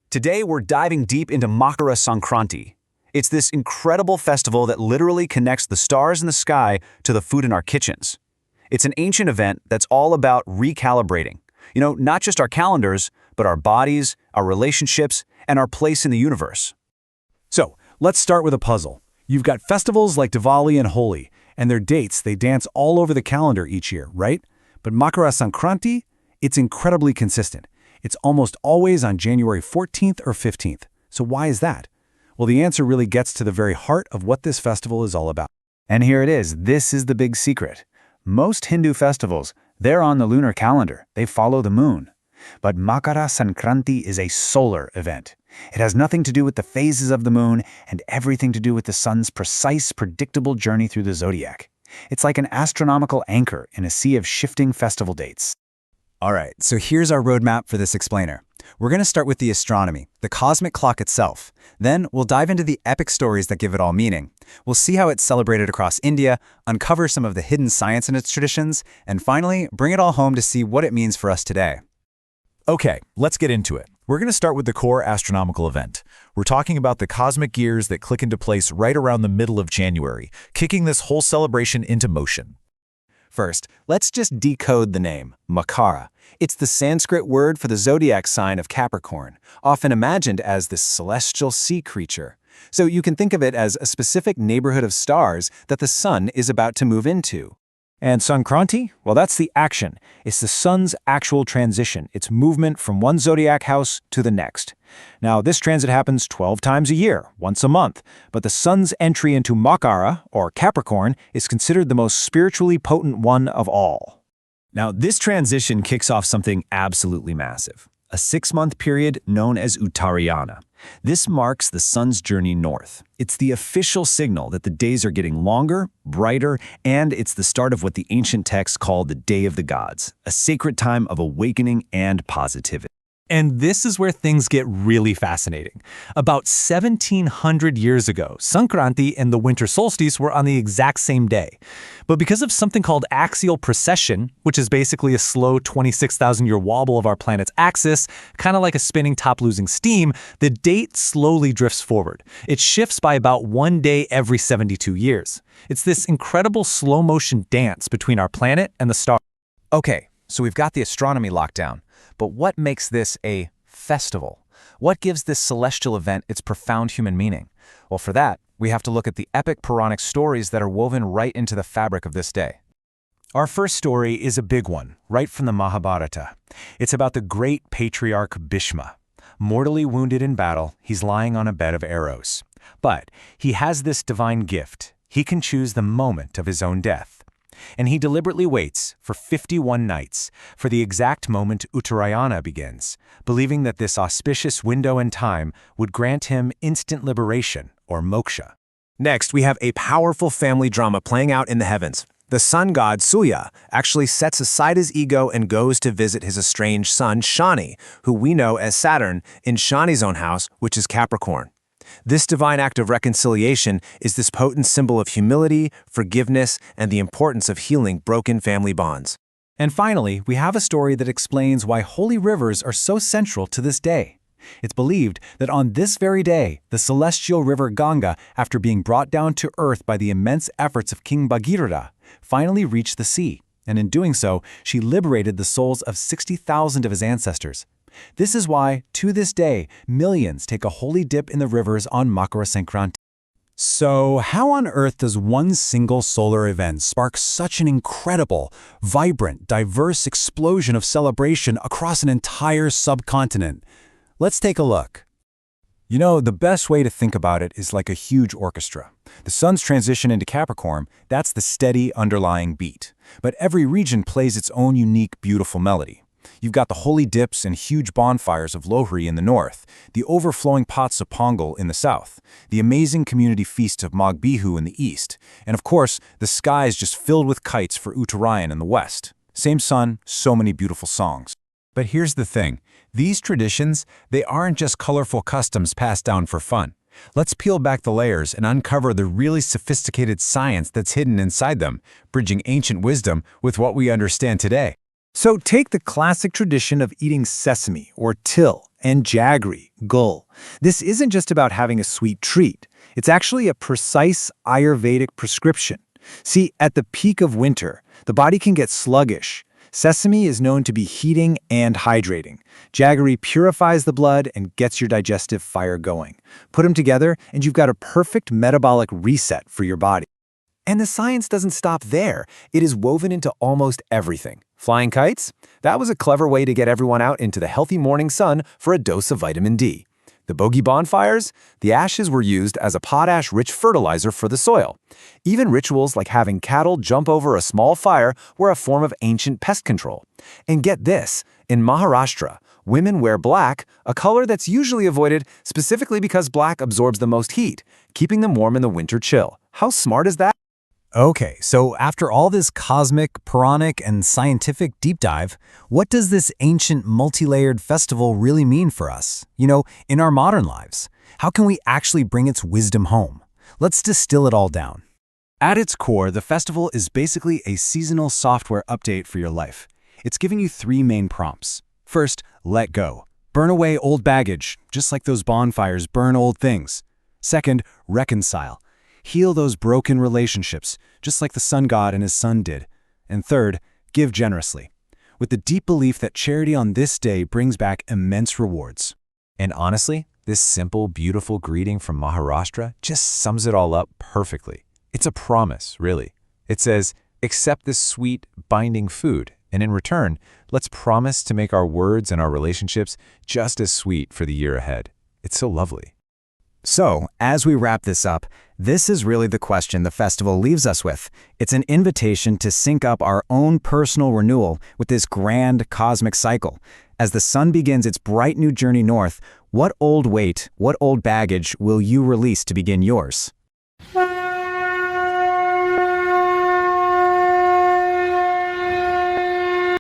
Today we're diving deep into Makara Sankranti. It's this incredible festival that literally connects the stars in the sky to the food in our kitchens. It's an ancient event that's all about recalibrating. Not just our calendars, but our bodies, our relationships, and our place in the universe. So, let's start with a puzzle. You've got festivals like Diwali and Holi, and their dates, they dance all over the calendar each year, right? But Makara Sankranti, it's incredibly consistent. It's almost always on January 14th or 15th. So why is that? Well, the answer really gets to the very heart of what this festival is all about. And here it is. This is the big secret. Most Hindu festivals, they're on the lunar calendar. They follow the moon. But Makara Sankranti is a solar event. It has nothing to do with the phases of the moon and everything to do with the sun's precise, predictable journey through the zodiac. It's like an astronomical anchor in a sea of shifting festival dates. All right, so here's our roadmap for this explainer. We're going to start with the astronomy, the cosmic clock itself. Then we'll dive into the epic stories that give it all meaning. We'll see how it's celebrated across India, uncover some of the hidden science in its traditions, and finally, bring it all home to see what it means for us today. Okay, let's get into it. We're going to start with the core astronomical event. We're talking about the cosmic gears that click into place right around the middle of January, kicking this whole celebration into motion. First, let's just decode the name, Makara. It's the Sanskrit word for the zodiac sign of Capricorn, often imagined as this celestial sea creature. So you can think of it as a specific neighborhood of stars that the sun is about to move into. And Sankranti? Well, that's the action. It's the sun's actual transition, its movement from one zodiac house to the next. Now, this transit happens 12 times a year, once a month, but the sun's entry into Makara, or Capricorn, is considered the most spiritually potent one of all. Now, this transition kicks off something absolutely massive, a 6-month period known as Uttarayana. This marks the sun's journey north. It's the official signal that the days are getting longer, brighter, and it's the start of what the ancient texts call the Day of the Gods, a sacred time of awakening and positivity. And this is where things get really fascinating. About 1,700 years ago, Sankranti and the winter solstice were on the exact same day. But because of something called axial precession, which is basically a slow 26,000-year wobble of our planet's axis, kind of like a spinning top losing steam, the date slowly drifts forward. It shifts by about 1 day every 72 years. It's this incredible slow-motion dance between our planet and the stars. Okay, so we've got the astronomy locked down. But what makes this a festival? What gives this celestial event its profound human meaning? Well, for that, we have to look at the epic Puranic stories that are woven right into the fabric of this day. Our first story is a big one, right from the Mahabharata. It's about the great patriarch Bhishma. Mortally wounded in battle, he's lying on a bed of arrows. But he has this divine gift. He can choose the moment of his own death. And he deliberately waits for 51 nights for the exact moment Uttarayana begins, believing that this auspicious window in time would grant him instant liberation, or moksha. Next, we have a powerful family drama playing out in the heavens. The sun god Surya actually sets aside his ego and goes to visit his estranged son Shani, who we know as Saturn, in Shani's own house, which is Capricorn. This divine act of reconciliation is this potent symbol of humility, forgiveness, and the importance of healing broken family bonds. And finally, we have a story that explains why holy rivers are so central to this day. It's believed that on this very day, the celestial river Ganga, after being brought down to earth by the immense efforts of King Bhagirath, finally reached the sea. And in doing so, she liberated the souls of 60,000 of his ancestors. This is why, to this day, millions take a holy dip in the rivers on Makara Sankranti. So, how on earth does one single solar event spark such an incredible, vibrant, diverse explosion of celebration across an entire subcontinent? Let's take a look. The best way to think about it is like a huge orchestra. The sun's transition into Capricorn, that's the steady underlying beat. But every region plays its own unique, beautiful melody. You've got the holy dips and huge bonfires of Lohri in the north, the overflowing pots of Pongal in the south, the amazing community feast of Magh Bihu in the east, and of course, the sky is just filled with kites for Uttarayan in the west. Same sun, so many beautiful songs. But here's the thing. These traditions, they aren't just colorful customs passed down for fun. Let's peel back the layers and uncover the really sophisticated science that's hidden inside them, bridging ancient wisdom with what we understand today. So take the classic tradition of eating sesame or till and jaggery, gul. This isn't just about having a sweet treat. It's actually a precise Ayurvedic prescription. See, at the peak of winter, the body can get sluggish. Sesame is known to be heating and hydrating. Jaggery purifies the blood and gets your digestive fire going. Put them together and you've got a perfect metabolic reset for your body. And the science doesn't stop there. It is woven into almost everything. Flying kites? That was a clever way to get everyone out into the healthy morning sun for a dose of vitamin D. The bogey bonfires? The ashes were used as a potash-rich fertilizer for the soil. Even rituals like having cattle jump over a small fire were a form of ancient pest control. And get this, in Maharashtra, women wear black, a color that's usually avoided specifically because black absorbs the most heat, keeping them warm in the winter chill. How smart is that? Okay, so after all this cosmic, Puranic, and scientific deep dive, what does this ancient multi-layered festival really mean for us? In our modern lives? How can we actually bring its wisdom home? Let's distill it all down. At its core, the festival is basically a seasonal software update for your life. It's giving you 3 main prompts. First, let go. Burn away old baggage, just like those bonfires burn old things. Second, reconcile. Heal those broken relationships, just like the sun god and his son did. And third, give generously, with the deep belief that charity on this day brings back immense rewards. And honestly, this simple, beautiful greeting from Maharashtra just sums it all up perfectly. It's a promise, really. It says, accept this sweet, binding food, and in return, let's promise to make our words and our relationships just as sweet for the year ahead. It's so lovely. So, as we wrap this up, this is really the question the festival leaves us with. It's an invitation to sync up our own personal renewal with this grand cosmic cycle. As the sun begins its bright new journey north, what old weight, what old baggage will you release to begin yours?